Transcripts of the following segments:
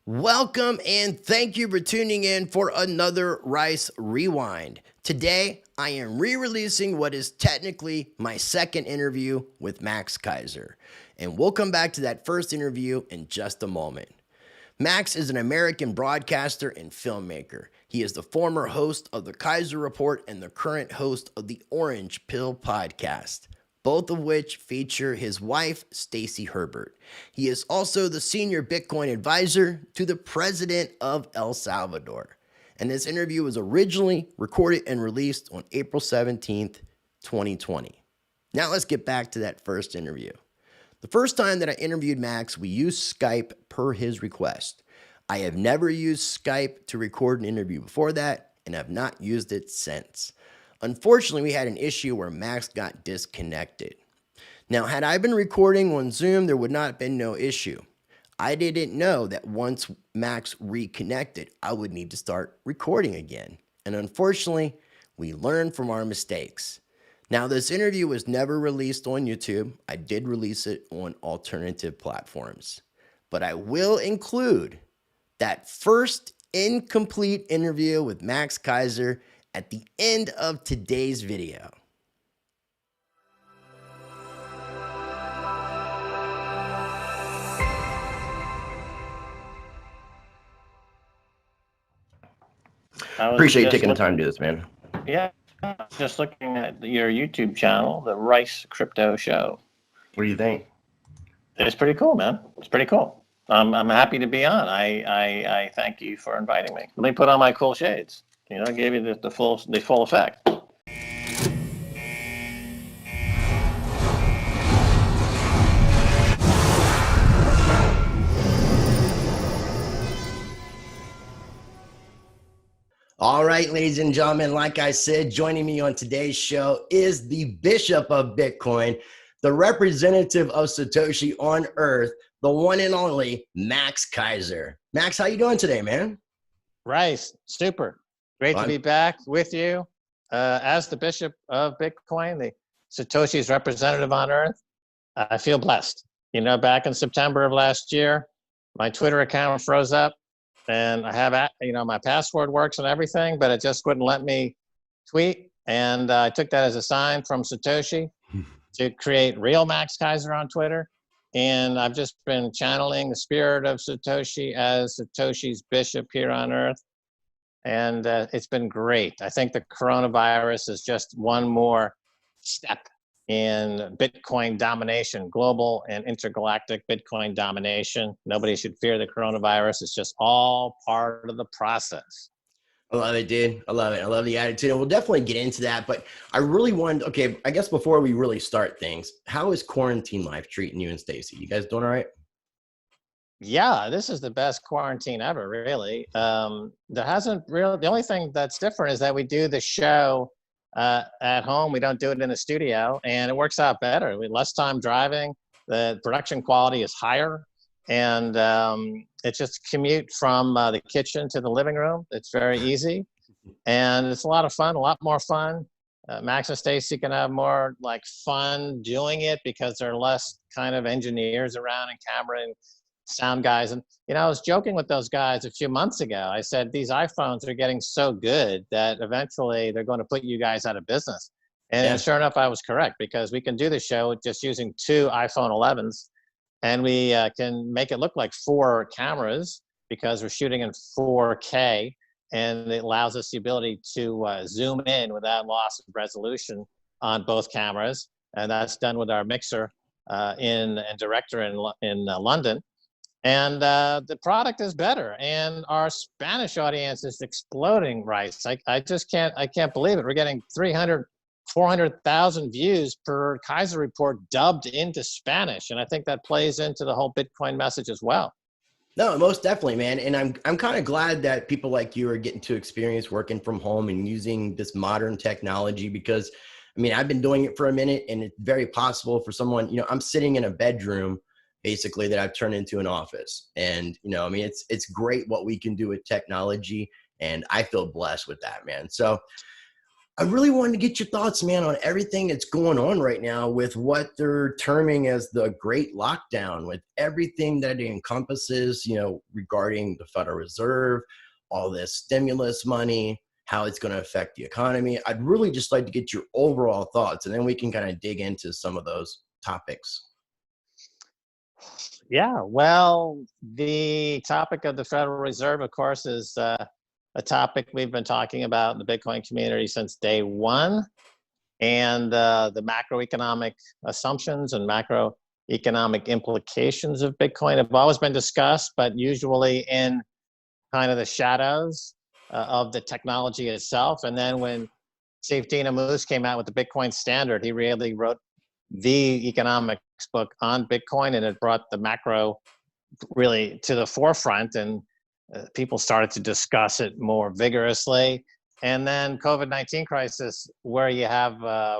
Welcome and thank you for tuning in for another Rice Rewind. Today, I am re-releasing what is technically my second interview with Max Keiser. And we'll come back to that first interview in just a moment. Max is an American broadcaster and filmmaker. He is the former host of the Keiser Report and the current host of the Orange Pill podcast, both of which feature his wife, Stacey Herbert. He is also the senior Bitcoin advisor to the president of El Salvador. And this interview was originally recorded and released on April 17th, 2020. Now let's get back to that first interview. The first time that I interviewed Max, we used Skype per his request. I have never used Skype to record an interview before that, and have not used it since. Unfortunately, we had an issue where Max got disconnected. Now, had I been recording on Zoom, there would not have been no issue. I didn't know that once Max reconnected, I would need to start recording again. And unfortunately, we learned from our mistakes. Now, this interview was never released on YouTube. I did release it on alternative platforms. But I will include that first incomplete interview with Max Keiser at the end of today's video. Appreciate you taking the time to do this, man. Yeah, just looking at your YouTube channel, the Rice Crypto Show. What do you think? It's pretty cool, man. It's pretty cool. I'm happy to be on. I thank you for inviting me. Let me put on my cool shades. You know, I gave you the full effect. All right, ladies and gentlemen, like I said, joining me on today's show is the Bishop of Bitcoin, the representative of Satoshi on Earth, the one and only Max Keiser. Max, how you doing today, man? Rice, super. Great to be back with you as the Bishop of Bitcoin, the Satoshi's representative on Earth. I feel blessed. You know, back in September of last year, my Twitter account froze up and I have, you know, my password works and everything, but it just wouldn't let me tweet. And I took that as a sign from Satoshi to create real Max Keiser on Twitter. And I've just been channeling the spirit of Satoshi as Satoshi's bishop here on Earth. And it's been great. I think the coronavirus is just one more step in Bitcoin domination, global and intergalactic Bitcoin domination. Nobody should fear the coronavirus. It's just all part of the process. I love it, dude. I love it. I love the attitude. And we'll definitely get into that. But I really wanted, okay, I guess before we really start things, how is quarantine life treating you and Stacey? You guys doing all right? Yeah, this is the best quarantine ever, really. There hasn't really, the only thing that's different is that we do the show at home. We don't do it in a studio, and it works out better. Less time driving, the production quality is higher, and it's just commute from the kitchen to the living room. It's very easy, and it's a lot of fun, a lot more fun. Max and Stacey can have more like fun doing it because there are less kind of engineers around and camera and sound guys. And, you know, I was joking with those guys a few months ago. I said, these iPhones are getting so good that eventually they're going to put you guys out of business. And sure enough, I was correct, because we can do the show just using 2 iPhone 11s, and we can make it look like 4 cameras because we're shooting in 4K, and it allows us the ability to zoom in without loss of resolution on both cameras. And that's done with our mixer and director in London. And the product is better, and our Spanish audience is exploding, Rice. I can't believe it. We're getting 400,000 views per Keiser Report dubbed into Spanish, and I think that plays into the whole Bitcoin message as well. No, most definitely, man. And I'm kind of glad that people like you are getting to experience working from home and using this modern technology, because, I mean, I've been doing it for a minute, and it's very possible for someone, you know, I'm sitting in a bedroom basically that I've turned into an office. And, you know, I mean, it's great what we can do with technology, and I feel blessed with that, man. So I really wanted to get your thoughts, man, on everything that's going on right now with what they're terming as the Great Lockdown, with everything that it encompasses, regarding the Federal Reserve, all this stimulus money, how it's going to affect the economy. I'd really just like to get your overall thoughts, and then we can kind of dig into some of those topics. Yeah, well, the topic of the Federal Reserve, of course, is a topic we've been talking about in the Bitcoin community since day one. And the macroeconomic assumptions and macroeconomic implications of Bitcoin have always been discussed, but usually in kind of the shadows of the technology itself. And then when Steve Moose came out with the Bitcoin standard, he really wrote the economics book on Bitcoin, and it brought the macro really to the forefront, and people started to discuss it more vigorously. And then COVID-19 crisis, where you have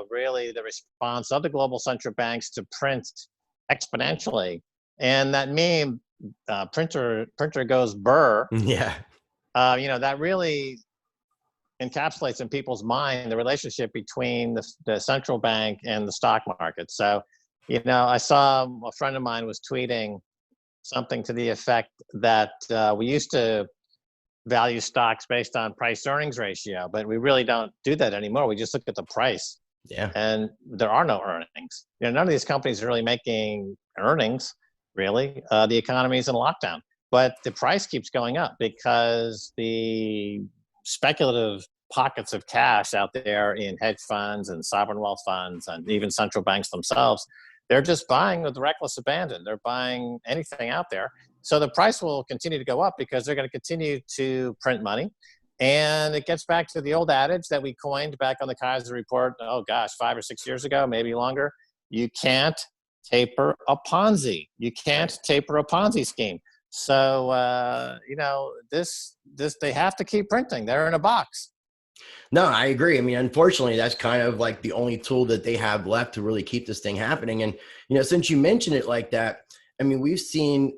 really the response of the global central banks to print exponentially. And that meme, printer goes burr, Yeah. that really encapsulates in people's mind the relationship between the central bank and the stock market. So, I saw a friend of mine was tweeting something to the effect that we used to value stocks based on price earnings ratio, but we really don't do that anymore. We just look at the price. Yeah. And there are no earnings. None of these companies are really making earnings, really. The economy is in lockdown, but the price keeps going up because the speculative pockets of cash out there in hedge funds and sovereign wealth funds and even central banks themselves, they're just buying with reckless abandon. They're buying anything out there. So the price will continue to go up because they're going to continue to print money. And it gets back to the old adage that we coined back on the Keiser Report, 5 or 6 years ago, maybe longer. You can't taper a Ponzi. You can't taper a Ponzi scheme. So, they have to keep printing. They're in a box. No, I agree. I mean, unfortunately, that's kind of like the only tool that they have left to really keep this thing happening. And, since you mentioned it like that, I mean, we've seen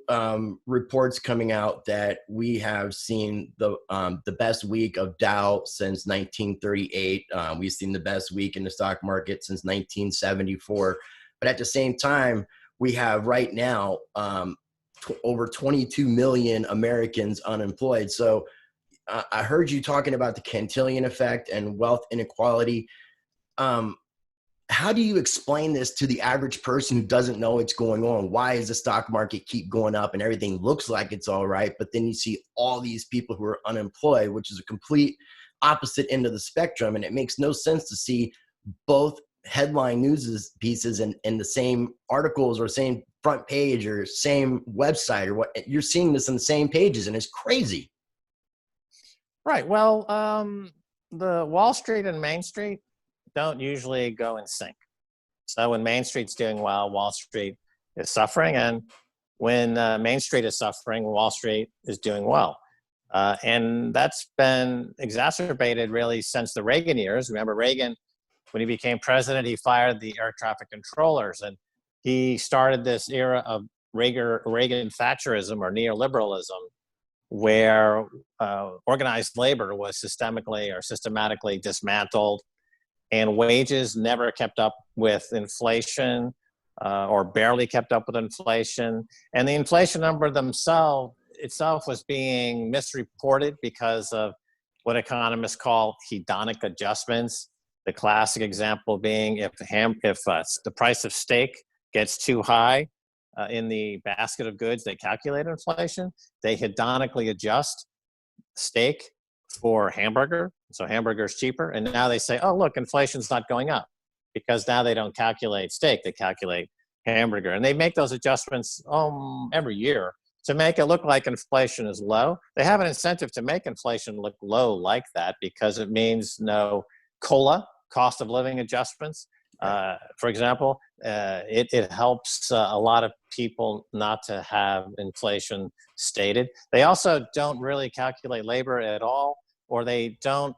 reports coming out that we have seen the best week of Dow since 1938. We've seen the best week in the stock market since 1974. But at the same time, we have right now over 22 million Americans unemployed. So I heard you talking about the Cantillon effect and wealth inequality. How do you explain this to the average person who doesn't know what's going on? Why does the stock market keep going up and everything looks like it's all right, but then you see all these people who are unemployed, which is a complete opposite end of the spectrum, and it makes no sense to see both headline news pieces in the same articles or same front page or same website or what. You're seeing this on the same pages, and it's crazy. Right. Well, the Wall Street and Main Street don't usually go in sync. So when Main Street's doing well, Wall Street is suffering. And when Main Street is suffering, Wall Street is doing well. And that's been exacerbated really since the Reagan years. Remember Reagan, when he became president, he fired the air traffic controllers. And he started this era of Reagan Thatcherism or neoliberalism, where organized labor was systematically dismantled, and wages never kept up with inflation or barely kept up with inflation. And the inflation number itself was being misreported because of what economists call hedonic adjustments. The classic example being if the price of steak gets too high in the basket of goods, they calculate inflation. They hedonically adjust steak for hamburger. So hamburger is cheaper. And now they say, oh, look, inflation's not going up, because now they don't calculate steak, they calculate hamburger. And they make those adjustments every year to make it look like inflation is low. They have an incentive to make inflation look low like that, because it means no COLA, cost of living adjustments. For example, it helps a lot of people not to have inflation stated. They also don't really calculate labor at all, or they don't.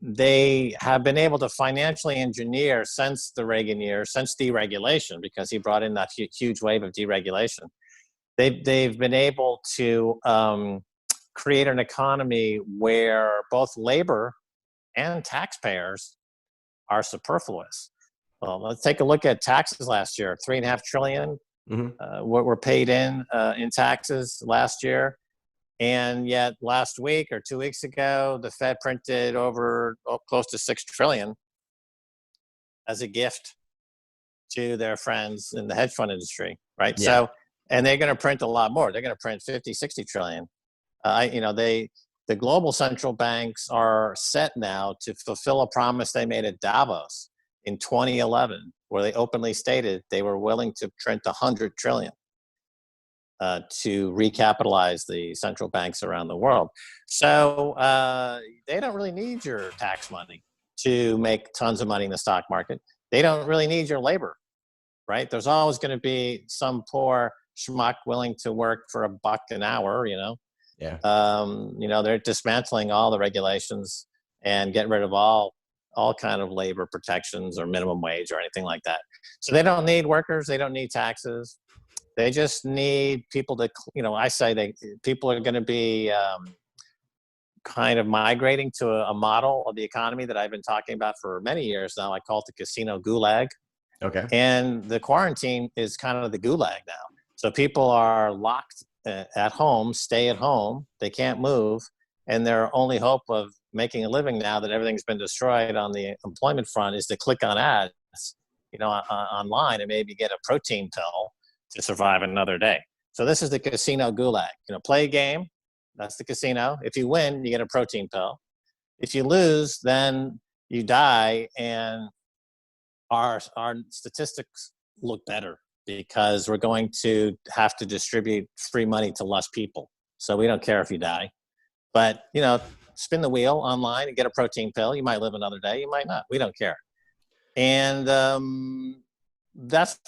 They have been able to financially engineer since the Reagan years, since deregulation, because he brought in that huge wave of deregulation. They've been able to create an economy where both labor and taxpayers are superfluous. Well, let's take a look at taxes last year. 3.5 trillion what were paid in taxes last year. And yet last week or 2 weeks ago, the Fed printed over close to 6 trillion as a gift to their friends in the hedge fund industry, right? Yeah. So, and they're going to print a lot more. They're going to print 50, 60 trillion. The global central banks are set now to fulfill a promise they made at Davos in 2011, where they openly stated they were willing to print 100 trillion to recapitalize the central banks around the world. So they don't really need your tax money to make tons of money in the stock market. They don't really need your labor, right? There's always going to be some poor schmuck willing to work for $1 an hour, Yeah. They're dismantling all the regulations and getting rid of all kind of labor protections or minimum wage or anything like that. So they don't need workers. They don't need taxes. They just need people to, I say people are going to be kind of migrating to a model of the economy that I've been talking about for many years now. I call it the casino gulag. Okay. And the quarantine is kind of the gulag now. So people are locked at home, stay at home. They can't move. And their only hope of making a living now that everything's been destroyed on the employment front is to click on ads, online and maybe get a protein pill to survive another day. So this is the casino gulag. Play a game. That's the casino. If you win, you get a protein pill. If you lose, then you die. And our statistics look better because we're going to have to distribute free money to less people. So we don't care if you die. But, spin the wheel online and get a protein pill. You might live another day. You might not. We don't care. And that's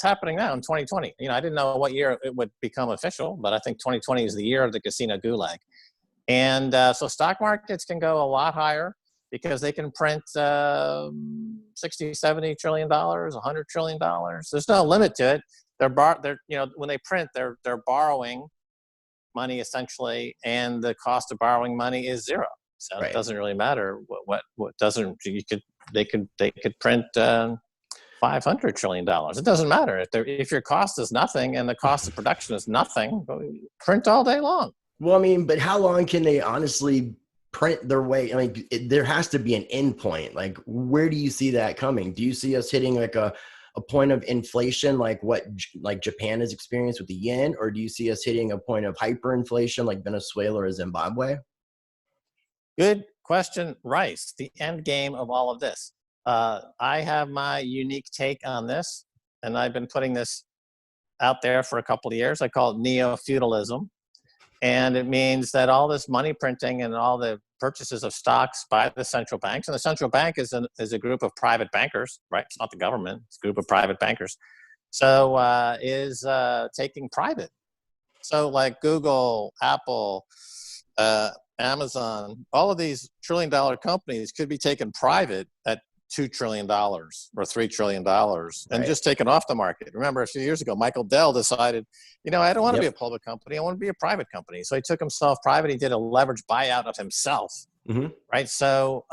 happening now in 2020. I didn't know what year it would become official, but I think 2020 is the year of the casino gulag. And so stock markets can go a lot higher because they can print 60, 70 trillion dollars, 100 trillion dollars. There's no limit to it. When they print, they're borrowing money essentially, and the cost of borrowing money is zero. So It doesn't really matter what doesn't. They could print $500 trillion. It doesn't matter if your cost is nothing and the cost of production is nothing. Print all day long. Well, but how long can they honestly print their way? There has to be an end point. Like, where do you see that coming? Do you see us hitting like a point of inflation, like what Japan has experienced with the yen, or do you see us hitting a point of hyperinflation like Venezuela or Zimbabwe? Good question, Rice. The end game of all of this. I have my unique take on this, and I've been putting this out there for a couple of years. I call it neo-feudalism. And it means that all this money printing and all the purchases of stocks by the central banks, and the central bank is a group of private bankers, right? It's not the government, it's a group of private bankers. So is taking private. So like Google, Apple, Amazon, all of these trillion-dollar companies could be taken private at $2 trillion or $3 trillion and just taken off the market. Remember, a few years ago, Michael Dell decided, I don't want to be a public company. I want to be a private company. So he took himself private. He did a leveraged buyout of himself, right? So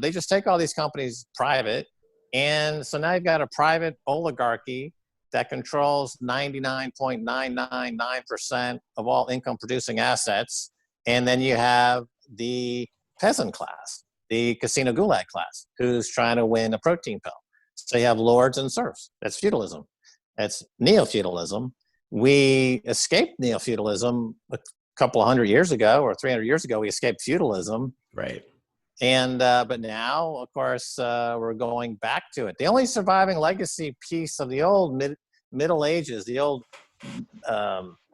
they just take all these companies private. And so now you've got a private oligarchy that controls 99.999% of all income-producing assets. And then you have the peasant class, the casino gulag class, who's trying to win a protein pill. So you have lords and serfs. That's feudalism. That's neo-feudalism. We escaped neo-feudalism a couple of 100 years ago or 300 years ago. We escaped feudalism. Right. And but now, of course, we're going back to it. The only surviving legacy piece of the old Middle Ages, the old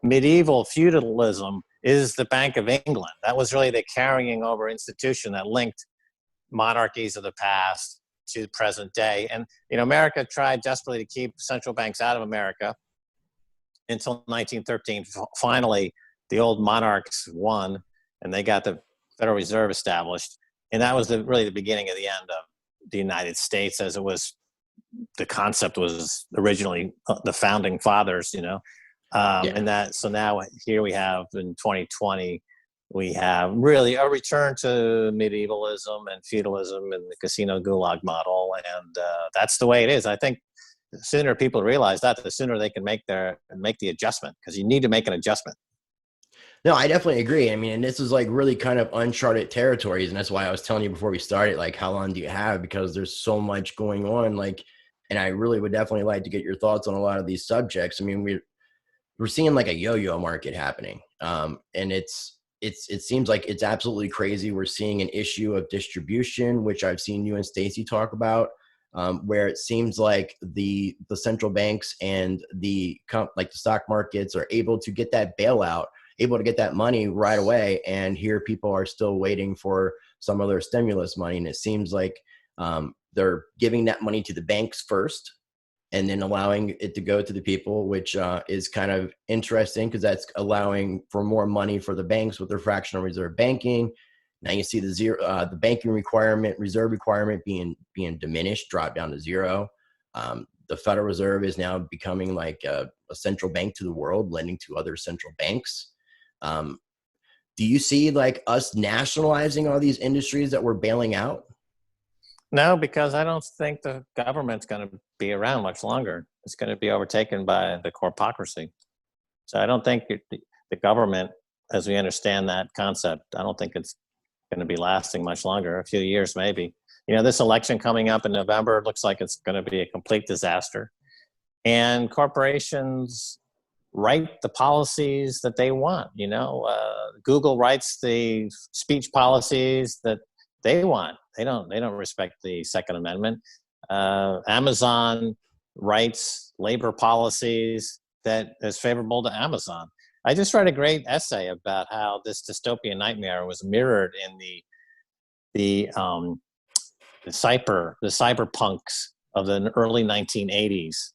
medieval feudalism, is the Bank of England. That was really the carrying over institution that linked monarchies of the past to the present day. And America tried desperately to keep central banks out of America until 1913. Finally, the old monarchs won, and they got the Federal Reserve established. And that was really the beginning of the end of the United States, as it was. The concept was originally the founding fathers, and so now here we have in 2020 We have really a return to medievalism and feudalism and the casino gulag model, and that's the way it is. I think the sooner people realize that, the sooner they can make the adjustment, because you need to make an adjustment. No, I definitely agree. I mean, and this is like really kind of uncharted territories. And that's why I was telling you before we started, like, how long do you have? Because there's so much going on. Like, and I really would definitely like to get your thoughts on a lot of these subjects. I mean, we're seeing like a yo-yo market happening. And it seems like it's absolutely crazy. We're seeing an issue of distribution, which I've seen you and Stacy talk about, where it seems like the central banks and like the stock markets are able to get that bailout, able to get that money right away. And here people are still waiting for some other stimulus money. And it seems like they're giving that money to the banks first and then allowing it to go to the people, which is kind of interesting because that's allowing for more money for the banks with their fractional reserve banking. Now you see the banking requirement, reserve requirement being diminished, dropped down to zero. The Federal Reserve is now becoming like a central bank to the world, lending to other central banks. Do you see like us nationalizing all these industries that we're bailing out? No, because I don't think the government's going to be around much longer. It's going to be overtaken by the corpocracy. So I don't think the government, as we understand that concept, I don't think it's going to be lasting much longer, a few years maybe. You know, this election coming up in November looks like it's going to be a complete disaster. And corporations write the policies that they want. You know, Google writes the speech policies that they want. They don't respect the Second Amendment. Amazon writes labor policies that is favorable to Amazon. I just read a great essay about how this dystopian nightmare was mirrored in the cyberpunks of the early 1980s,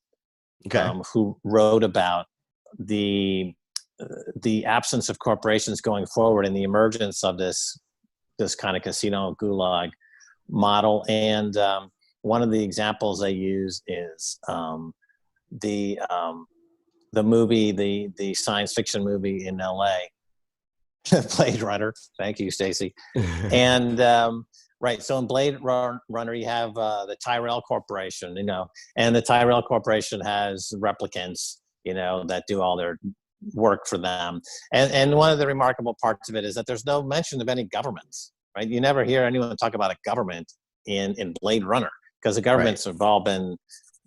Okay. who wrote about the absence of corporations going forward and the emergence of this kind of casino gulag model. And one of the examples they use is the movie, the science fiction movie in LA, Blade Runner. Thank you, Stacy. And right, so in Blade Runner, you have the Tyrell Corporation, you know, and the Tyrell Corporation has replicants, you know, that do all their work for them. And one of the remarkable parts of it is that there's no mention of any governments, right? You never hear anyone talk about a government in Blade Runner, because the governments have all been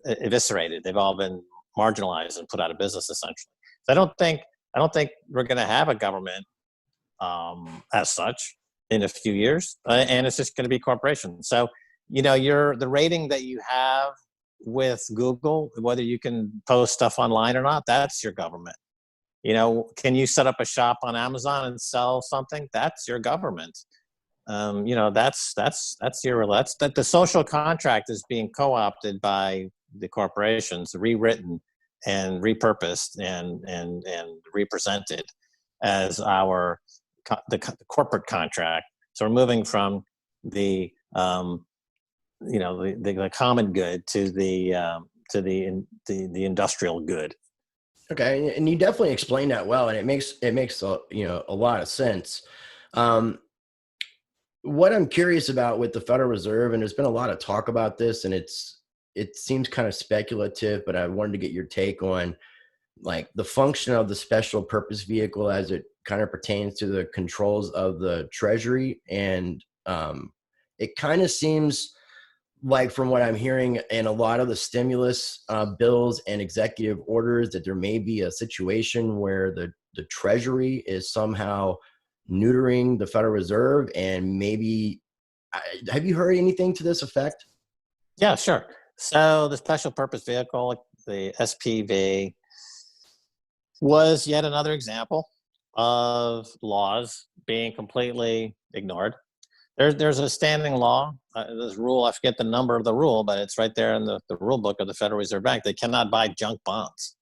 eviscerated. They've all been marginalized and put out of business, essentially. So I don't think we're going to have a government as such in a few years, and it's just going to be corporations. So, you know, the rating that you have with Google, whether you can post stuff online or not, that's your government. You know, can you set up a shop on Amazon and sell something? That's your government. You know, that's the social contract is being co-opted by the corporations, rewritten and repurposed and represented as the corporate contract. So we're moving from the common good to the industrial good. Okay, and you definitely explained that well, and it makes a lot of sense. What I'm curious about with the Federal Reserve, and there's been a lot of talk about this, and it seems kind of speculative, but I wanted to get your take on like the function of the special purpose vehicle as it kind of pertains to the controls of the Treasury. And it kind of seems like, from what I'm hearing in a lot of the stimulus bills and executive orders, that there may be a situation where the Treasury is somehow neutering the Federal Reserve. And maybe, have you heard anything to this effect? Yeah, sure. So the special purpose vehicle, the SPV, was yet another example of laws being completely ignored. There's a standing law, this rule, I forget the number of the rule, but it's right there in the rule book of the Federal Reserve Bank. They cannot buy junk bonds.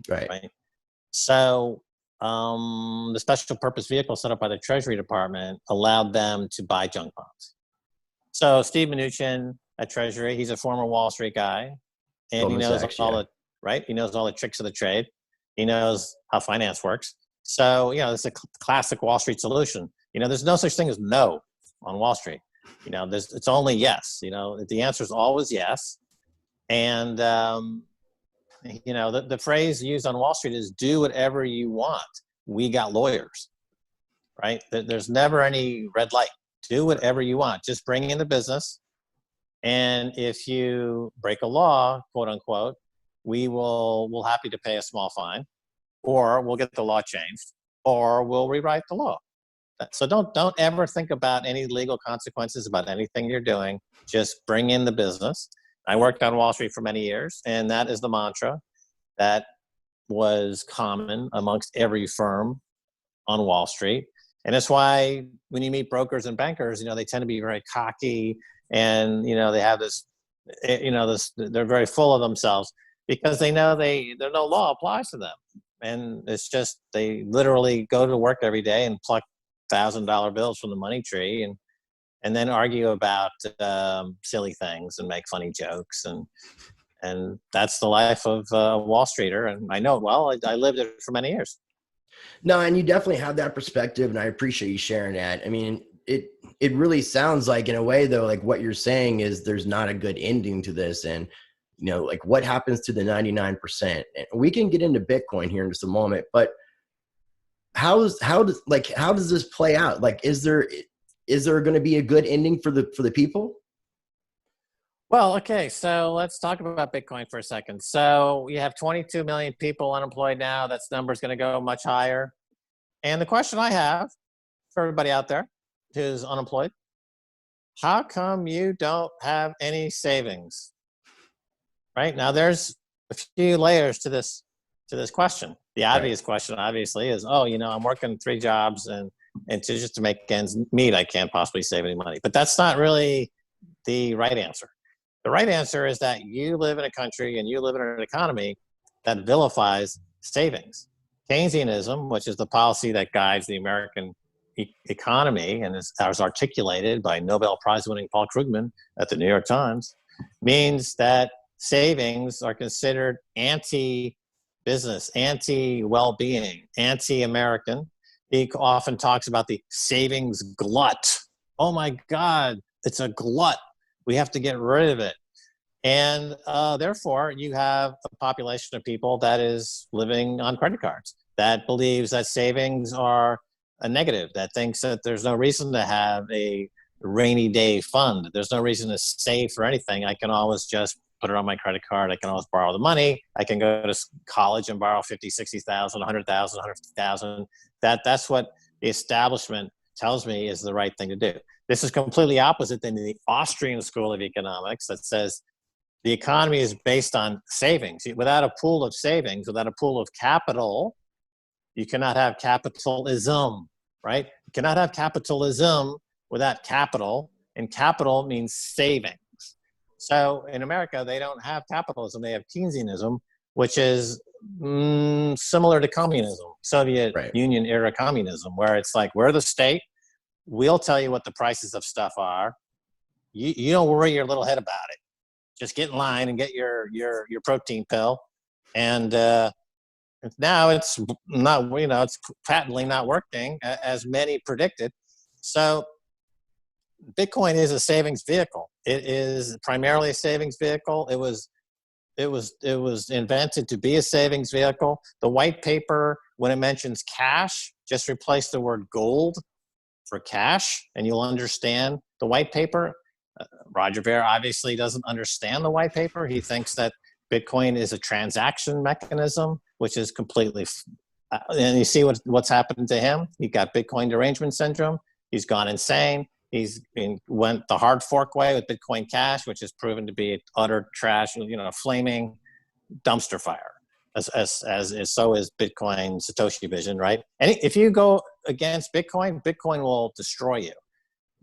Right? So the special purpose vehicle set up by the Treasury Department allowed them to buy junk bonds. So Steve Mnuchin at Treasury, he's a former Wall Street guy, and he knows all the tricks of the trade. He knows how finance works. So, it's a classic Wall Street solution. There's no such thing as no on Wall Street. It's only yes. The answer is always yes. And, the phrase used on Wall Street is do whatever you want. We got lawyers, right? There's never any red light. Do whatever you want. Just bring in the business. And if you break a law, quote unquote, we'll happy to pay a small fine, or we'll get the law changed, or we'll rewrite the law. So don't ever think about any legal consequences about anything you're doing. Just bring in the business. I worked on Wall Street for many years, and that is the mantra that was common amongst every firm on Wall Street. And that's why when you meet brokers and bankers, they tend to be very cocky, and they have this, they're very full of themselves because they know there's no law applies to them. And it's just, they literally go to work every day and pluck $1,000 bills from the money tree and then argue about silly things and make funny jokes. And that's the life of a Wall Streeter. And I know it well. I lived it for many years. No, and you definitely have that perspective, and I appreciate you sharing that. I mean, it really sounds like, in a way, though, like what you're saying is there's not a good ending to this. And, like what happens to the 99%? And we can get into Bitcoin here in just a moment, but how does this play out? Like, is there going to be a good ending for the people? Well, okay, so let's talk about Bitcoin for a second. So you have 22 million people unemployed now. That number's going to go much higher. And the question I have for everybody out there who's unemployed, how come you don't have any savings? Right? Now, there's a few layers to this question. The obvious question, obviously, is, I'm working 3 jobs and just to make ends meet, I can't possibly save any money. But that's not really the right answer. The right answer is that you live in a country and you live in an economy that vilifies savings. Keynesianism, which is the policy that guides the American economy and is articulated by Nobel Prize-winning Paul Krugman at the New York Times, means that savings are considered anti-business, anti-well-being, anti-American. He often talks about the savings glut. Oh my God, it's a glut. We have to get rid of it. And therefore, you have a population of people that is living on credit cards, that believes that savings are a negative, that thinks that there's no reason to have a rainy day fund. There's no reason to save for anything. I can always just put it on my credit card. I can always borrow the money. I can go to college and borrow 50, 60,000, 100,000, 150,000. That's what the establishment tells me is the right thing to do. This is completely opposite than the Austrian School of Economics that says the economy is based on savings. Without a pool of savings, without a pool of capital, you cannot have capitalism, right? You cannot have capitalism without capital, and capital means savings. So in America, they don't have capitalism. They have Keynesianism, which is similar to communism, Soviet Union era communism, where it's like, we're the state. We'll tell you what the prices of stuff are. You don't worry your little head about it. Just get in line and get your protein pill. And now it's not, it's patently not working as many predicted. So Bitcoin is a savings vehicle. It is primarily a savings vehicle. It was invented to be a savings vehicle. The white paper, when it mentions cash, just replace the word gold for cash, and you'll understand the white paper. Roger Ver obviously doesn't understand the white paper. He thinks that Bitcoin is a transaction mechanism, which is completely, and you see what's happened to him. He got Bitcoin derangement syndrome. He's gone insane. Went the hard fork way with Bitcoin Cash, which has proven to be utter trash, flaming dumpster fire. So is Bitcoin Satoshi Vision, right? And if you go against Bitcoin, Bitcoin will destroy you.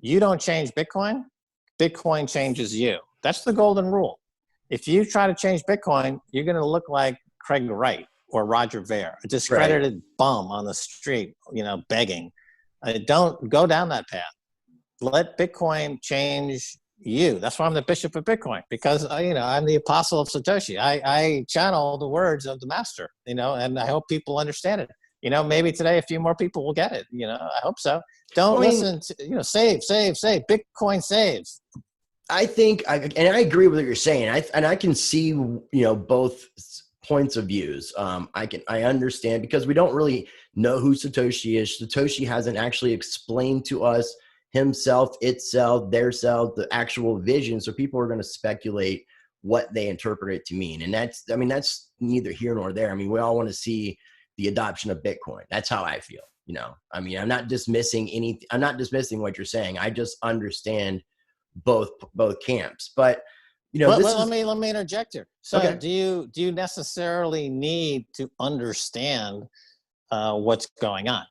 You don't change Bitcoin, Bitcoin changes you. That's the golden rule. If you try to change Bitcoin, you're going to look like Craig Wright or Roger Ver, a discredited bum on the street, begging. Don't go down that path. Let Bitcoin change you. That's why I'm the bishop of Bitcoin, because I'm the apostle of Satoshi. I channel the words of the master, and I hope people understand it. maybe today a few more people will get it. I hope so. Don't I mean, listen to, save. Bitcoin saves. I think, and I agree with what you're saying. I can see, both points of views. I understand, because we don't really know who Satoshi is. Satoshi hasn't actually explained to us himself, itself, their self, the actual vision. So people are going to speculate what they interpret it to mean. And that's neither here nor there. I mean, we all want to see the adoption of Bitcoin. That's how I feel. I'm not dismissing what you're saying. I just understand both camps. But let me interject here. So okay. do you necessarily need to understand what's going on?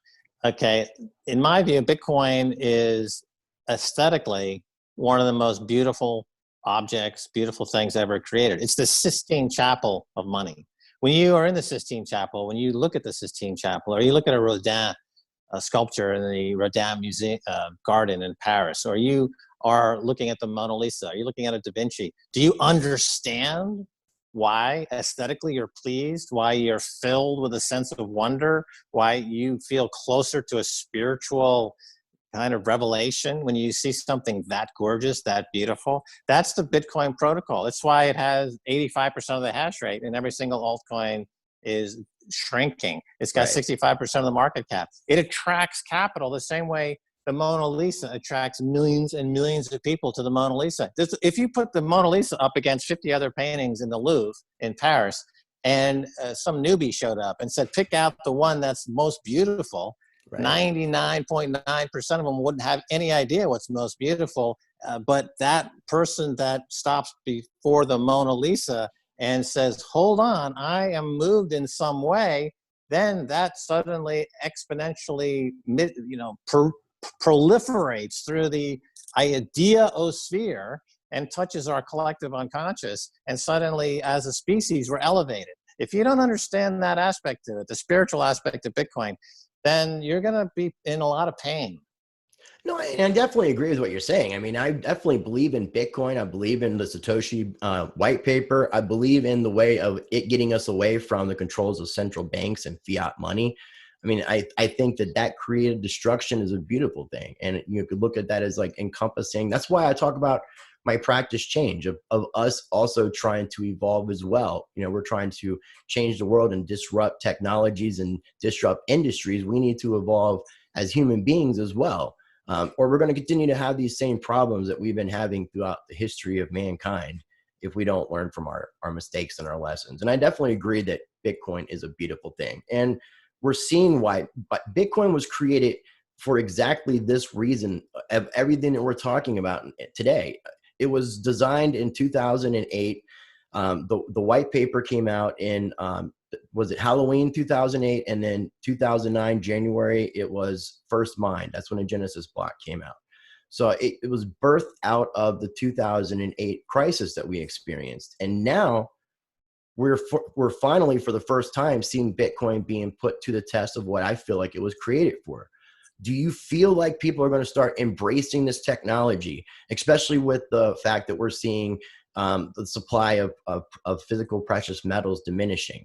Okay, in my view, Bitcoin is aesthetically one of the most beautiful objects, beautiful things ever created. It's the Sistine Chapel of money. When you are in the Sistine Chapel, when you look at the Sistine Chapel, or you look at a Rodin sculpture in the Rodin Museum garden in Paris, or you are looking at the Mona Lisa, are you looking at a Da Vinci, do you understand why aesthetically you're pleased, why you're filled with a sense of wonder, why you feel closer to a spiritual kind of revelation when you see something that gorgeous, that beautiful? That's the Bitcoin protocol. That's why it has 85% of the hash rate, and every single altcoin is shrinking. It's got 65% of the market cap. It attracts capital the same way the Mona Lisa attracts millions and millions of people to the Mona Lisa. If you put the Mona Lisa up against 50 other paintings in the Louvre in Paris, and some newbie showed up and said, pick out the one that's most beautiful, 99.9% of them wouldn't have any idea what's most beautiful. But that person that stops before the Mona Lisa and says, hold on, I am moved in some way, then that suddenly exponentially, proliferates through the ideosphere and touches our collective unconscious. And suddenly, as a species, we're elevated. If you don't understand that aspect of it, the spiritual aspect of Bitcoin, then you're going to be in a lot of pain. No, and I definitely agree with what you're saying. I mean, I definitely believe in Bitcoin. I believe in the Satoshi white paper. I believe in the way of it getting us away from the controls of central banks and fiat money. I mean, I think that creative destruction is a beautiful thing. And you could look at that as like encompassing. That's why I talk about my practice change of us also trying to evolve as well. We're trying to change the world and disrupt technologies and disrupt industries. We need to evolve as human beings as well. Or we're going to continue to have these same problems that we've been having throughout the history of mankind if we don't learn from our mistakes and our lessons. And I definitely agree that Bitcoin is a beautiful thing. And we're seeing why, but Bitcoin was created for exactly this reason of everything that we're talking about today. It was designed in 2008. The white paper came out in, was it Halloween 2008? And then 2009, January, it was first mined. That's when a Genesis block came out. So it was birthed out of the 2008 crisis that we experienced. And now we're finally, for the first time, seeing Bitcoin being put to the test of what I feel like it was created for. Do you feel like people are going to start embracing this technology, especially with the fact that we're seeing the supply of physical precious metals diminishing?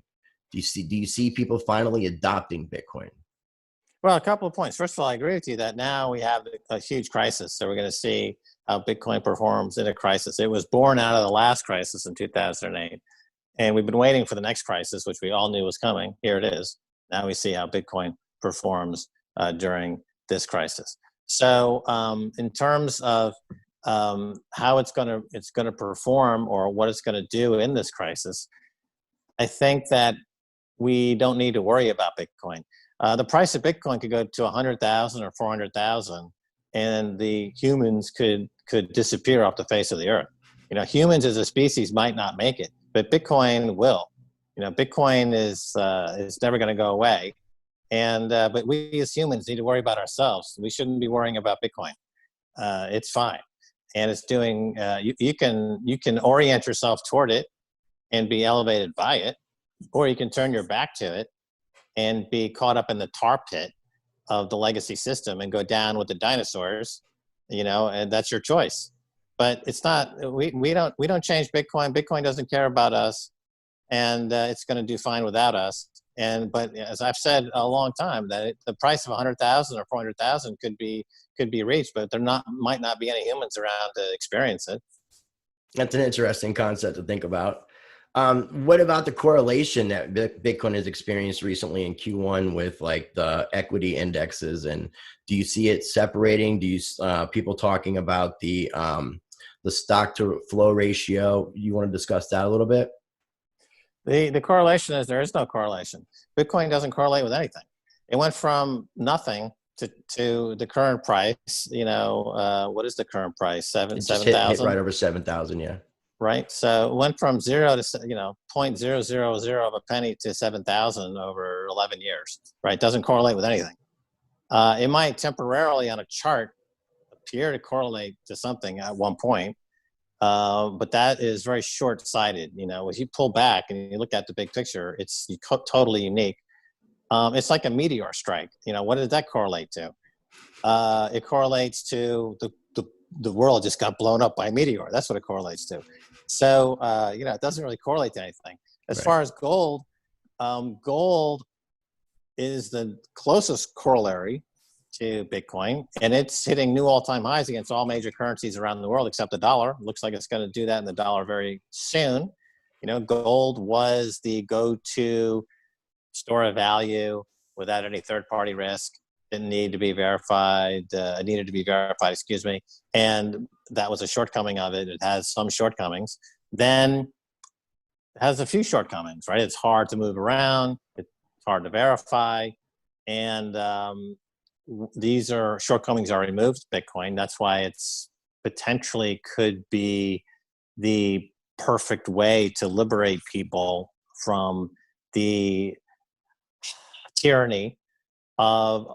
Do you see people finally adopting Bitcoin? Well, a couple of points. First of all, I agree with you that now we have a huge crisis. So we're going to see how Bitcoin performs in a crisis. It was born out of the last crisis in 2008. And we've been waiting for the next crisis, which we all knew was coming. Here it is. Now we see how Bitcoin performs during this crisis. So in terms of how it's going to perform or what it's going to do in this crisis, I think that we don't need to worry about Bitcoin. The price of Bitcoin could go to 100,000 or 400,000, and the humans could disappear off the face of the earth. Humans as a species might not make it, but Bitcoin will. Bitcoin is never going to go away, and but we as humans need to worry about ourselves. We shouldn't be worrying about Bitcoin. It's fine, and it's doing. You can orient yourself toward it and be elevated by it, or you can turn your back to it and be caught up in the tar pit of the legacy system and go down with the dinosaurs. And that's your choice. But it's not. We don't change Bitcoin. Bitcoin doesn't care about us, and it's going to do fine without us. But as I've said a long time, that the price of 100,000 or 400,000 could be reached, but might not be any humans around to experience it. That's an interesting concept to think about. What about the correlation that Bitcoin has experienced recently in Q1 with like the equity indexes? And do you see it separating? Do you people talking about the stock to flow ratio? You want to discuss that a little bit? The correlation is there is no correlation. Bitcoin doesn't correlate with anything. It went from nothing to the current price. What is the current price? It just 7,000? hit right over 7,000. Yeah. Right. So it went from 0 to 0.000 of a penny to 7,000 over 11 years. Right. Doesn't correlate with anything. It might temporarily on a chart appear to correlate to something at one point. But that is very short-sighted. If you pull back and you look at the big picture, it's totally unique. It's like a meteor strike. What does that correlate to? It correlates to the world just got blown up by a meteor. That's what it correlates to. So, it doesn't really correlate to anything. As far as gold, gold is the closest corollary to Bitcoin, and it's hitting new all-time highs against all major currencies around the world except the dollar. Looks like it's going to do that in the dollar very soon. Gold was the go-to store of value without any third-party risk. Didn't need to be verified. Needed to be verified, excuse me. And that was a shortcoming of it. It has some shortcomings. Then it has a few shortcomings, right? It's hard to move around. It's hard to verify. And these shortcomings are removed, Bitcoin. That's why it's potentially could be the perfect way to liberate people from the tyranny of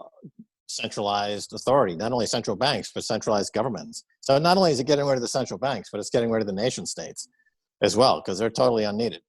centralized authority, not only central banks, but centralized governments. So not only is it getting rid of the central banks, but it's getting rid of the nation states as well, because they're totally unneeded.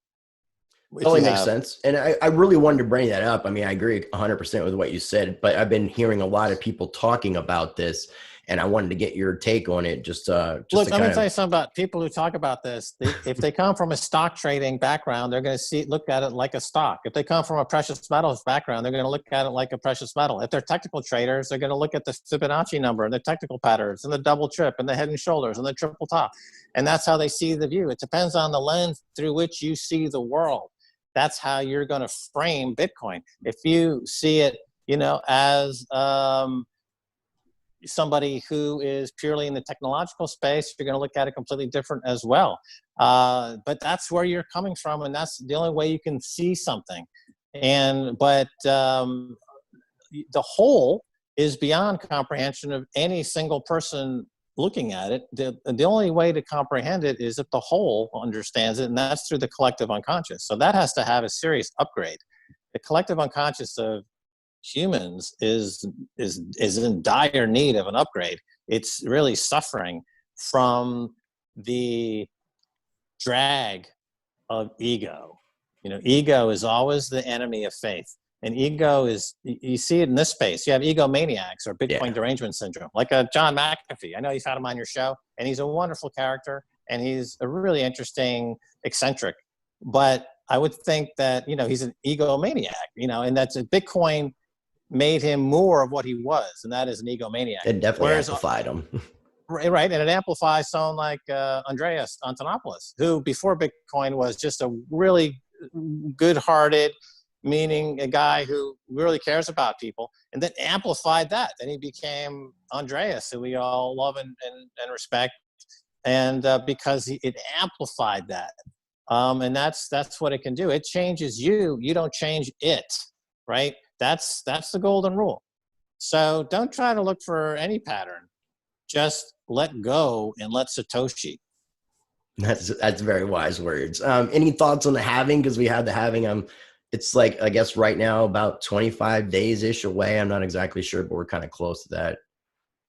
Totally makes sense. And I really wanted to bring that up. I mean, I agree 100% with what you said, but I've been hearing a lot of people talking about this, and I wanted to get your take on it. Look, let me tell you something about people who talk about this. If they come from a stock trading background, they're going to look at it like a stock. If they come from a precious metals background, they're going to look at it like a precious metal. If they're technical traders, they're going to look at the Fibonacci number and the technical patterns and the double trip and the head and shoulders and the triple top. And that's how they see the view. It depends on the lens through which you see the world. That's how you're going to frame Bitcoin. If you see it, as somebody who is purely in the technological space, you're going to look at it completely different as well. But that's where you're coming from, and that's the only way you can see something. But the whole is beyond comprehension of any single person looking at it. The only way to comprehend it is if the whole understands it, and that's through the collective unconscious. So that has to have a serious upgrade. The collective unconscious of humans is in dire need of an upgrade. It's really suffering from the drag of ego. Ego is always the enemy of faith. And ego is, you see it in this space. You have egomaniacs or Bitcoin derangement syndrome, like a John McAfee. I know you've had him on your show, and he's a wonderful character, and he's a really interesting eccentric. But I would think that, he's an egomaniac, and that's Bitcoin made him more of what he was, and that is an egomaniac. It definitely amplified him. Right, and it amplifies someone like Andreas Antonopoulos, who before Bitcoin was just a really good-hearted, meaning a guy who really cares about people, and then amplified that. Then he became Andreas, who we all love and respect, and because it amplified that. And that's what it can do. It changes you. You don't change it, right? That's the golden rule. So don't try to look for any pattern. Just let go and let Satoshi. That's very wise words. Any thoughts on the halving? Because we had the halving. It's like, I guess right now about 25 days-ish away. I'm not exactly sure, but we're kind of close to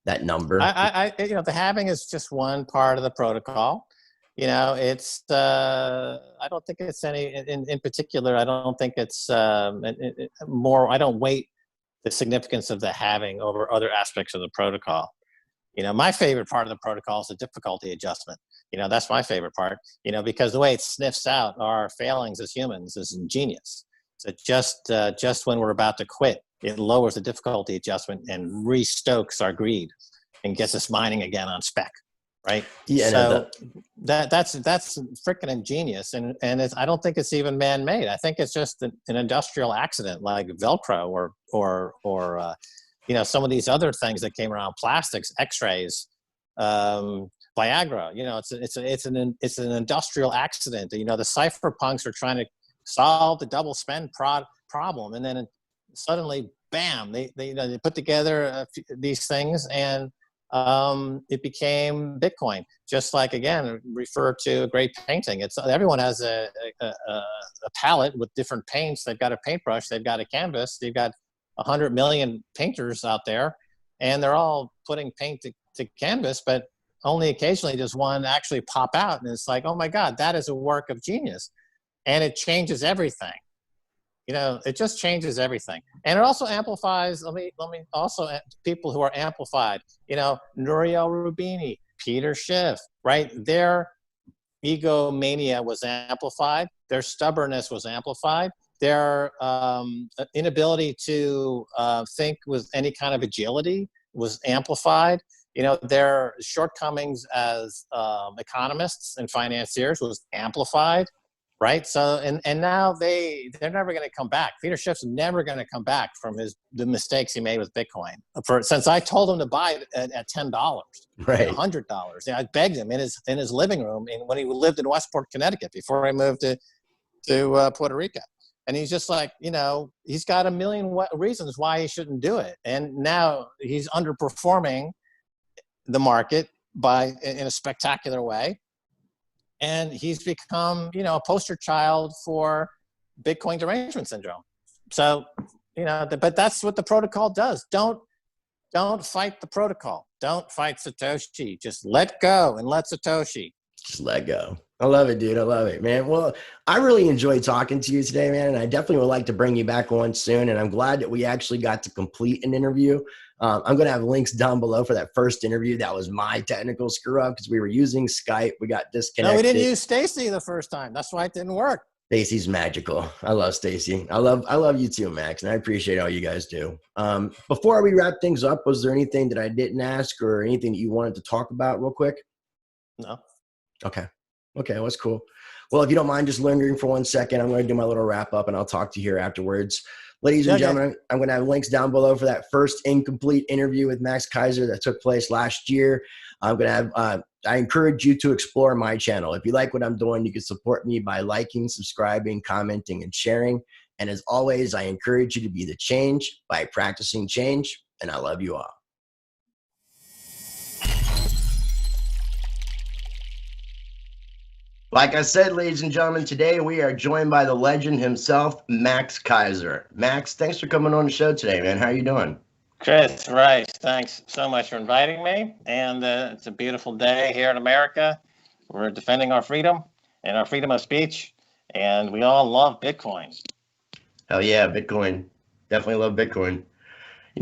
that number. The halving is just one part of the protocol. It's I don't think it's any in particular. I don't think it's more. I don't weight the significance of the halving over other aspects of the protocol. My favorite part of the protocol is the difficulty adjustment. That's my favorite part. Because the way it sniffs out our failings as humans is ingenious. So just when we're about to quit, it lowers the difficulty adjustment and restokes our greed and gets us mining again on spec, right? Yeah, So that's freaking ingenious, and I don't think it's even man-made. I think it's just an industrial accident like Velcro or some of these other things that came around, plastics, X-rays, Viagra. It's an industrial accident. The cypherpunks are trying to solve the double spend problem, and then suddenly, bam! They put together these things, and it became Bitcoin. Just like, again, refer to a great painting. Everyone has a palette with different paints. They've got a paintbrush. They've got a canvas. They've got 100 million painters out there, and they're all putting paint to canvas, but only occasionally does one actually pop out, and it's like, oh my God, that is a work of genius, and it changes everything. It just changes everything, and it also amplifies. Let me also, people who are amplified. Nouriel Rubini, Peter Schiff, right? Their egomania was amplified. Their stubbornness was amplified. Their inability to think with any kind of agility was amplified. Their shortcomings as economists and financiers was amplified. Right. So and now they're never going to come back. Peter Schiff's never going to come back from the mistakes he made with Bitcoin. Since I told him to buy it at $10, right, $100. I begged him in his living room when he lived in Westport, Connecticut, before I moved to Puerto Rico. And he's just like, he's got a million reasons why he shouldn't do it. And now he's underperforming the market in a spectacular way. And he's become, a poster child for Bitcoin derangement syndrome. So, but that's what the protocol does. Don't fight the protocol. Don't fight Satoshi. Just let go and let Satoshi. Just let go. I love it, dude. I love it, man. Well, I really enjoyed talking to you today, man. And I definitely would like to bring you back on soon. And I'm glad that we actually got to complete an interview. I'm going to have links down below for that first interview. That was my technical screw up because we were using Skype. We got disconnected. No, we didn't use Stacy the first time. That's why it didn't work. Stacy's magical. I love Stacy. I love you too, Max. And I appreciate all you guys do. Before we wrap things up, was there anything that I didn't ask or anything that you wanted to talk about real quick? No. Okay, well, that's cool. Well, if you don't mind just lingering for 1 second, I'm going to do my little wrap up and I'll talk to you here afterwards. Ladies and gentlemen, I'm going to have links down below for that first incomplete interview with Max Keiser that took place last year. I'm going to have, I encourage you to explore my channel. If you like what I'm doing, you can support me by liking, subscribing, commenting, and sharing. And as always, I encourage you to be the change by practicing change. And I love you all. Like I said, ladies and gentlemen, today we are joined by the legend himself, Max Keiser. Max, thanks for coming on the show today, man. How are you doing? Chris, Rice, thanks so much for inviting me. And it's a beautiful day here in America. We're defending our freedom and our freedom of speech. And we all love Bitcoin. Hell yeah, Bitcoin. Definitely love Bitcoin.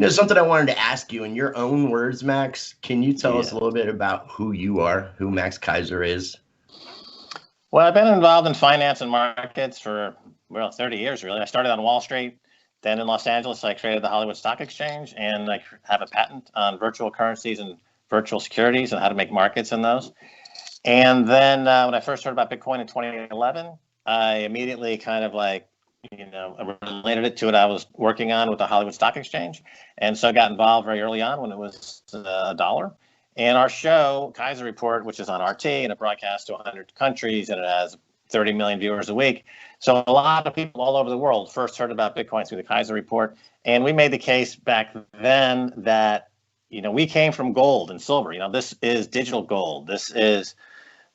Something I wanted to ask you in your own words, Max. Can you tell us a little bit about who you are, who Max Keiser is? Well, I've been involved in finance and markets for, 30 years, really. I started on Wall Street. Then in Los Angeles, I created the Hollywood Stock Exchange, and I have a patent on virtual currencies and virtual securities and how to make markets in those. And then when I first heard about Bitcoin in 2011, I immediately kind of related it to what I was working on with the Hollywood Stock Exchange. And so I got involved very early on when it was $1. And our show, Keiser Report, which is on RT and it broadcasts to 100 countries and it has 30 million viewers a week. So a lot of people all over the world first heard about Bitcoin through the Keiser Report. And we made the case back then that, we came from gold and silver. This is digital gold. This is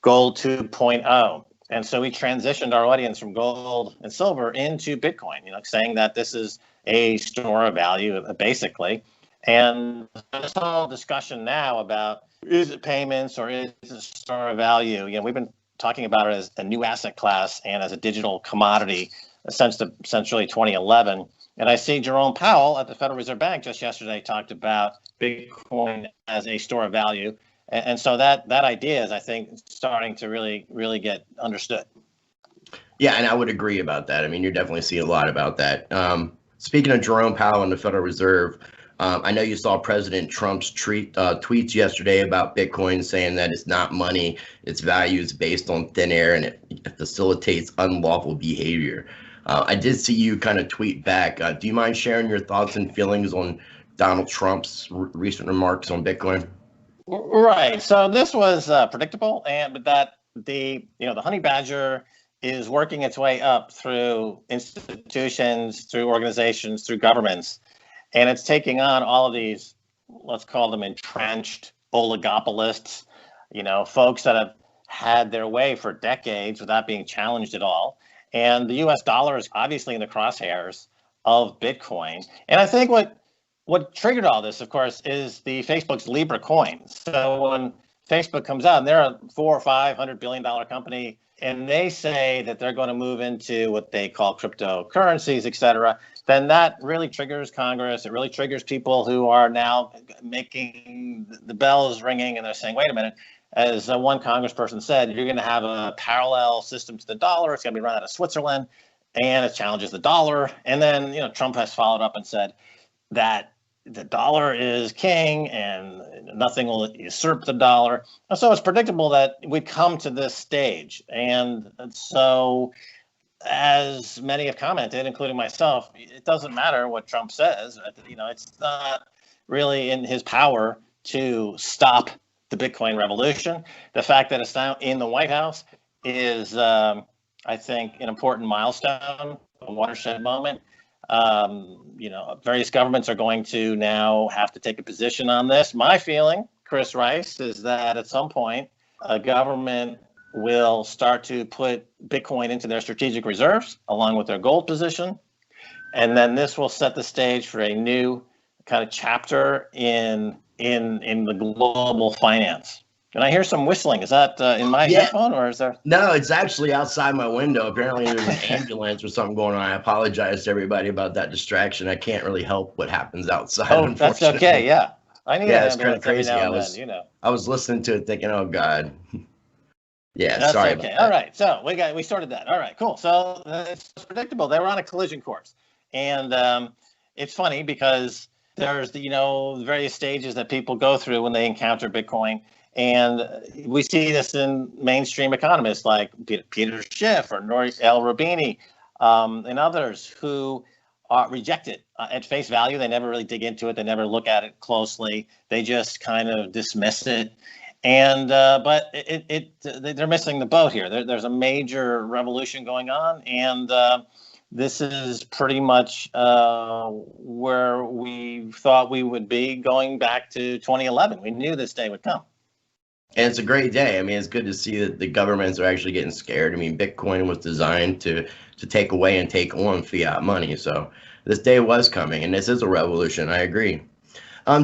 gold 2.0. And so we transitioned our audience from gold and silver into Bitcoin, saying that this is a store of value, basically. And this whole discussion now about is it payments or is it a store of value? We've been talking about it as a new asset class and as a digital commodity since essentially 2011. And I see Jerome Powell at the Federal Reserve Bank just yesterday talked about Bitcoin as a store of value. And so that idea is, I think, starting to really get understood. Yeah, and I would agree about that. I mean, you're definitely seeing a lot about that. Speaking of Jerome Powell and the Federal Reserve, I know you saw President Trump's tweets yesterday about Bitcoin, saying that it's not money, its value is based on thin air, and it facilitates unlawful behavior. I did see you kind of tweet back. Do you mind sharing your thoughts and feelings on Donald Trump's recent remarks on Bitcoin? Right. So this was predictable, but that the honey badger is working its way up through institutions, through organizations, through governments, and it's taking on all of these, let's call them entrenched oligopolists, folks that have had their way for decades without being challenged at all. And the US dollar is obviously in the crosshairs of Bitcoin. And I think what triggered all this, of course, is the Facebook's Libra coin. So when Facebook comes out, and they're a $400 or $500 billion company, and they say that they're going to move into what they call cryptocurrencies, et cetera, then that really triggers Congress. It really triggers people who are now making the bells ringing, and they're saying, wait a minute, as one congressperson said, you're going to have a parallel system to the dollar. It's going to be run out of Switzerland, and it challenges the dollar. And then, Trump has followed up and said that the dollar is king and nothing will usurp the dollar. And so it's predictable that we come to this stage. And so, as many have commented, including myself, it doesn't matter what Trump says. It's not really in his power to stop the Bitcoin revolution. The fact that it's now in the White House is, I think, an important milestone, a watershed moment. Various governments are going to now have to take a position on this. My feeling, Chris Rice, is that at some point, a government will start to put Bitcoin into their strategic reserves along with their gold position. And then this will set the stage for a new kind of chapter in the global finance. And I hear some whistling. Is that in my headphone, or is there? No, it's actually outside my window. Apparently there's an ambulance or something going on. I apologize to everybody about that distraction. I can't really help what happens outside. Oh, that's okay. Yeah. I need an it's kind of ambulance every crazy. now and then, I was listening to it thinking, oh God. Yeah, that's sorry okay. about that. All right. So we sorted that. All right, cool. So it's predictable. They were on a collision course. And it's funny because there's the various stages that people go through when they encounter Bitcoin. And we see this in mainstream economists like Peter Schiff or Nouri El-Roubini and others who reject it at face value. They never really dig into it. They never look at it closely. They just kind of dismiss it. And but they're missing the boat here. There's a major revolution going on, and this is pretty much where we thought we would be going back to 2011. We knew this day would come. And it's a great day. I mean, it's good to see that the governments are actually getting scared. I mean, Bitcoin was designed to take away and take on fiat money. So this day was coming, and this is a revolution. I agree.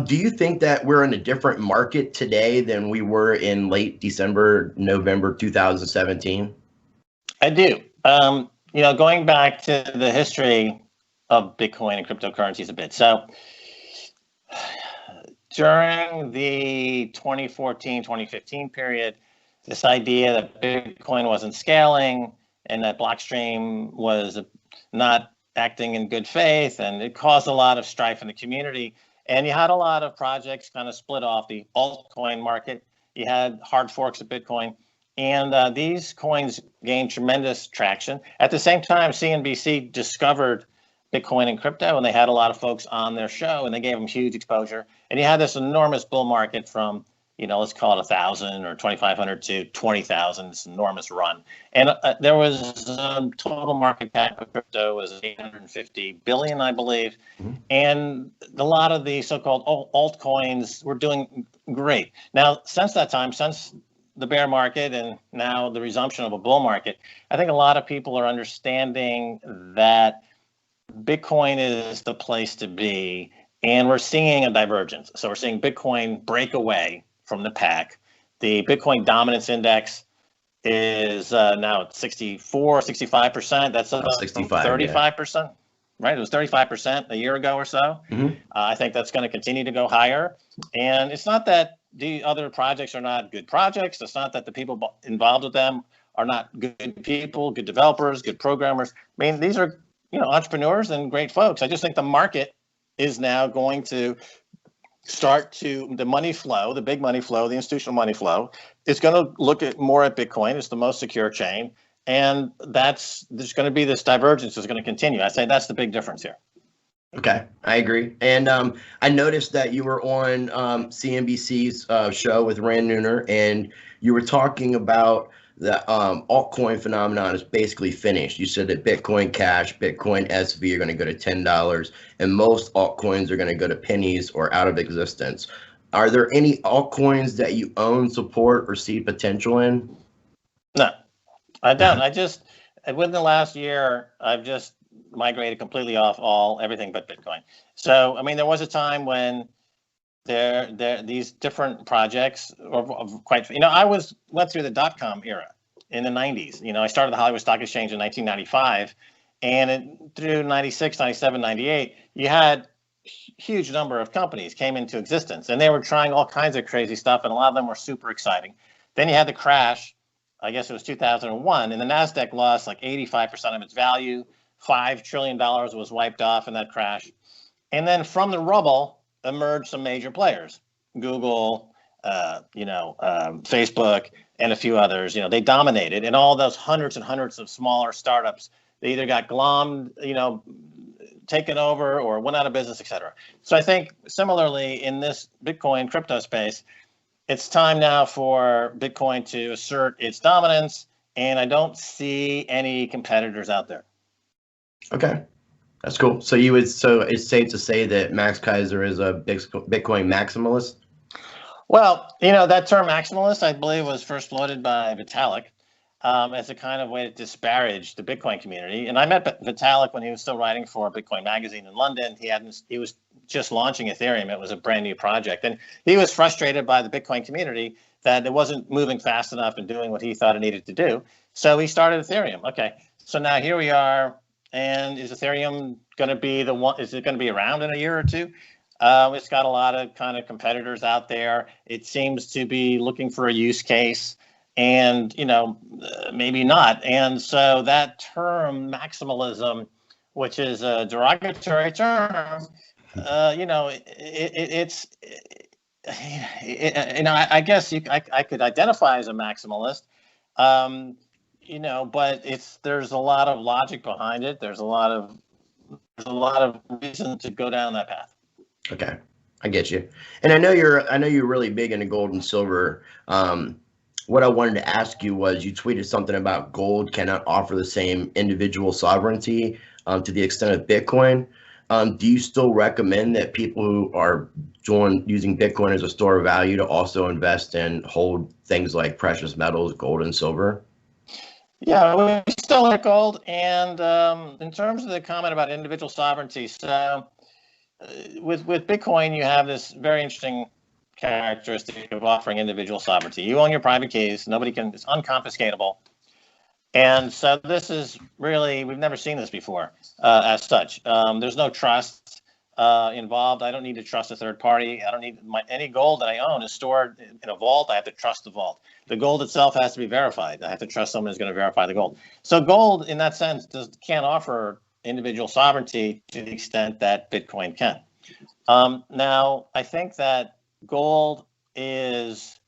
Do you think that we're in a different market today than we were in late December, November 2017? I do. Going back to the history of Bitcoin and cryptocurrencies a bit. So during the 2014-2015 period, this idea that Bitcoin wasn't scaling and that Blockstream was not acting in good faith, and it caused a lot of strife in the community. And you had a lot of projects kind of split off the altcoin market. You had hard forks of Bitcoin, and these coins gained tremendous traction. At the same time, CNBC discovered Bitcoin and crypto, and they had a lot of folks on their show, and they gave them huge exposure. And you had this enormous bull market from, let's call it 1,000 or 2,500 to 20,000, this enormous run. And there was total market cap of crypto was 850 billion, I believe. Mm-hmm. And a lot of the so-called altcoins were doing great. Now, since that time, since the bear market and now the resumption of a bull market, I think a lot of people are understanding that Bitcoin is the place to be, and we're seeing a divergence. So we're seeing Bitcoin break away from the pack. The Bitcoin dominance index is now at 64, 65%. That's up 65, 35%, yeah. Right? It was 35% a year ago or so. Mm-hmm. I think that's going to continue to go higher. And it's not that the other projects are not good projects. It's not that the people involved with them are not good people, good developers, good programmers. I mean, these are, entrepreneurs and great folks. I just think the market is now going to start to, the money flow, the big money flow, the institutional money flow is going to look at more at Bitcoin. It's the most secure chain. And there's going to be this divergence that's going to continue. I say that's the big difference here. Okay, I agree. And I noticed that you were on CNBC's show with Rand Nooner, and you were talking about the altcoin phenomenon is basically finished. You said that Bitcoin Cash, Bitcoin SV are going to go to $10, and most altcoins are going to go to pennies or out of existence. Are there any altcoins that you own, support, or see potential in? No, I don't. Within the last year, I've just migrated completely off everything but Bitcoin. So, I mean, there was a time when these different projects of quite, I went through the dot-com era in the 90s. I started the Hollywood Stock Exchange in 1995, and through 96, 97, 98, you had huge number of companies came into existence, and they were trying all kinds of crazy stuff, and a lot of them were super exciting. Then you had the crash, I guess it was 2001, and the NASDAQ lost like 85% of its value. $5 trillion was wiped off in that crash. And then from the rubble emerged some major players, Google, Facebook, and a few others. They dominated, and all those hundreds and hundreds of smaller startups, they either got glommed, taken over or went out of business, et cetera. So I think similarly in this Bitcoin crypto space, it's time now for Bitcoin to assert its dominance, and I don't see any competitors out there. Okay, that's cool. So it's safe to say that Max Keiser is a Bitcoin maximalist? Well, that term maximalist, I believe, was first floated by Vitalik as a kind of way to disparage the Bitcoin community. And I met Vitalik when he was still writing for Bitcoin Magazine in London. He was just launching Ethereum. It was a brand new project. And he was frustrated by the Bitcoin community that it wasn't moving fast enough and doing what he thought it needed to do. So he started Ethereum. Okay, so now here we are. And is Ethereum going to be the one? Is it going to be around in a year or two? It's got a lot of kind of competitors out there. It seems to be looking for a use case, and maybe not. And so that term maximalism, which is a derogatory term, I guess I could identify as a maximalist. But there's a lot of logic behind it. There's a lot of reason to go down that path. Okay, I get you. And I know you're really big into gold and silver. What I wanted to ask you was, you tweeted something about gold cannot offer the same individual sovereignty to the extent of Bitcoin. Do you still recommend that people who are using Bitcoin as a store of value to also invest and hold things like precious metals, gold and silver? Yeah, we still like gold. And in terms of the comment about individual sovereignty, so with Bitcoin, you have this very interesting characteristic of offering individual sovereignty. You own your private keys. It's unconfiscatable. And so this is really, we've never seen this before as such. There's no trust involved. I don't need to trust a third party. I don't need any gold that I own is stored in a vault. I have to trust the vault. The gold itself has to be verified. I have to trust someone who's going to verify the gold. So gold, in that sense, can't offer individual sovereignty to the extent that Bitcoin can. Now, I think that gold is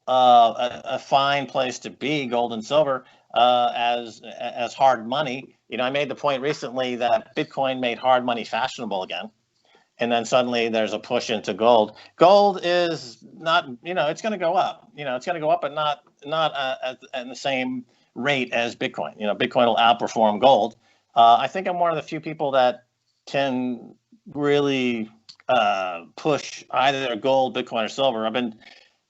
a fine place to be, gold and silver, as hard money. I made the point recently that Bitcoin made hard money fashionable again. And then suddenly there's a push into gold. Gold is not, it's going to go up. It's going to go up, but not at the same rate as Bitcoin. Bitcoin will outperform gold. I think I'm one of the few people that can really push either gold, Bitcoin, or silver.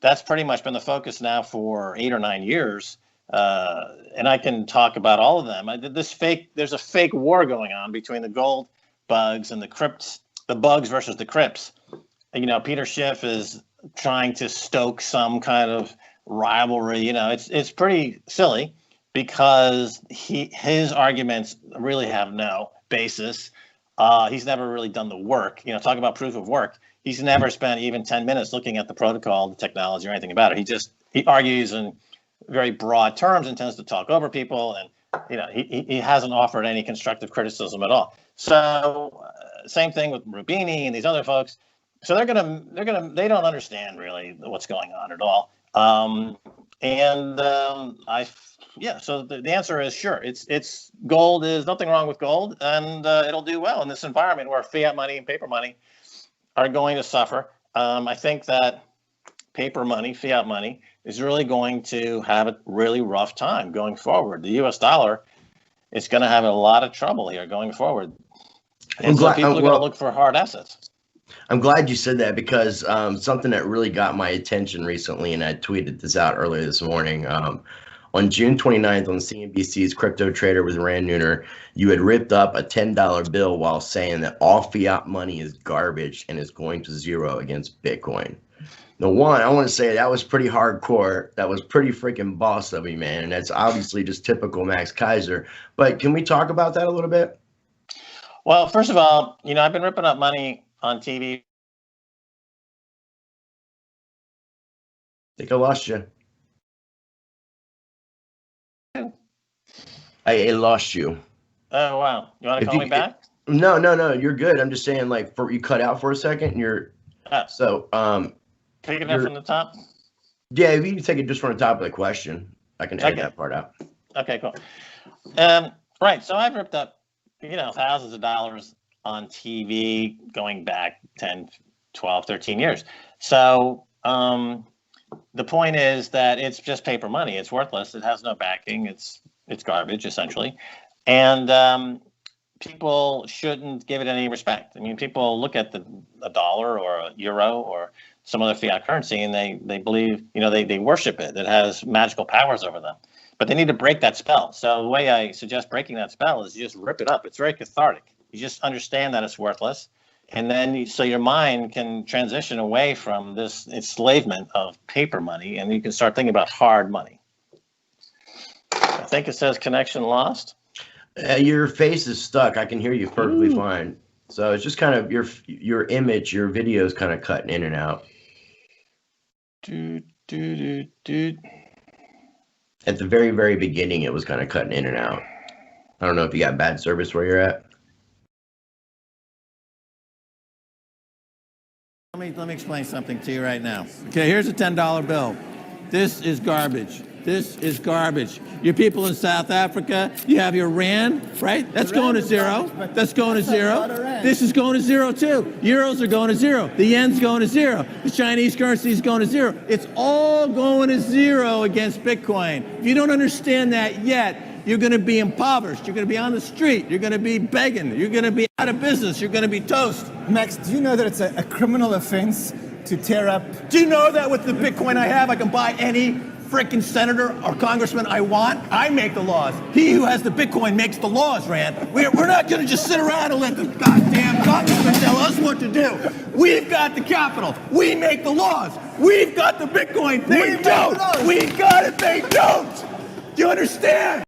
That's pretty much been the focus now for 8 or 9 years. And I can talk about all of them. There's a fake war going on between the gold bugs and the crypts. The bugs versus the crypts. Peter Schiff is trying to stoke some kind of rivalry. It's pretty silly because his arguments really have no basis. He's never really done the work. Talk about proof of work. He's never spent even 10 minutes looking at the protocol, the technology, or anything about it. He argues and very broad terms and tends to talk over people, and he hasn't offered any constructive criticism at all. So same thing with Rubini and these other folks. So they don't understand really what's going on at all. So the answer is sure. It's gold is nothing wrong with gold, and it'll do well in this environment where fiat money and paper money are going to suffer. I think that paper money, fiat money, is really going to have a really rough time going forward. The U.S. dollar is going to have a lot of trouble here going forward. And so people are going to look for hard assets. I'm glad you said that, because something that really got my attention recently, and I tweeted this out earlier this morning. On June 29th on CNBC's Crypto Trader with Rand Neuner, you had ripped up a $10 bill while saying that all fiat money is garbage and is going to zero against Bitcoin. Now, one, I want to say that was pretty hardcore. That was pretty freaking boss of me, man. And that's obviously just typical Max Keiser. But can we talk about that a little bit? Well, first of all, I've been ripping up money on TV. I think I lost you. I lost you. Oh, wow. You want to call me back? No. You're good. I'm just saying, like, you cut out for a second. Take it up from the top? Yeah, if you can take it just from the top of the question, I can edit that part out. Okay, cool. Right. So I've ripped up, thousands of dollars on TV going back 10, 12, 13 years. So the point is that it's just paper money. It's worthless. It has no backing. It's garbage, essentially. And people shouldn't give it any respect. I mean, people look at a dollar or a euro or some other fiat currency, and they believe, they worship it. It has magical powers over them. But they need to break that spell. So the way I suggest breaking that spell is you just rip it up. It's very cathartic. You just understand that it's worthless. And then so your mind can transition away from this enslavement of paper money, and you can start thinking about hard money. I think it says connection lost. Your face is stuck. I can hear you perfectly fine. So it's just kind of your image, your video is kind of cutting in and out. At the very, very beginning, it was kind of cutting in and out. I don't know if you got bad service where you're at. Let me explain something to you right now. Okay, here's a $10 bill. This is garbage. This is garbage. Your people in South Africa, you have your rand, right? That's going to zero. That's going to zero. This is going to zero too. Euros are going to zero. The yen's going to zero. The Chinese currency is going to zero. It's all going to zero against Bitcoin. If you don't understand that yet, you're going to be impoverished. You're going to be on the street. You're going to be begging. You're going to be out of business. You're going to be toast. Max, do you know that it's a criminal offense to tear up? Do you know that with the Bitcoin I have, I can buy any freaking senator or congressman I want? I make the laws. He who has the Bitcoin makes the laws, Rand. We're not going to just sit around and let the goddamn congressman tell us what to do. We've got the capital. We make the laws. We've got the Bitcoin. They don't. We got it. They don't. Do you understand?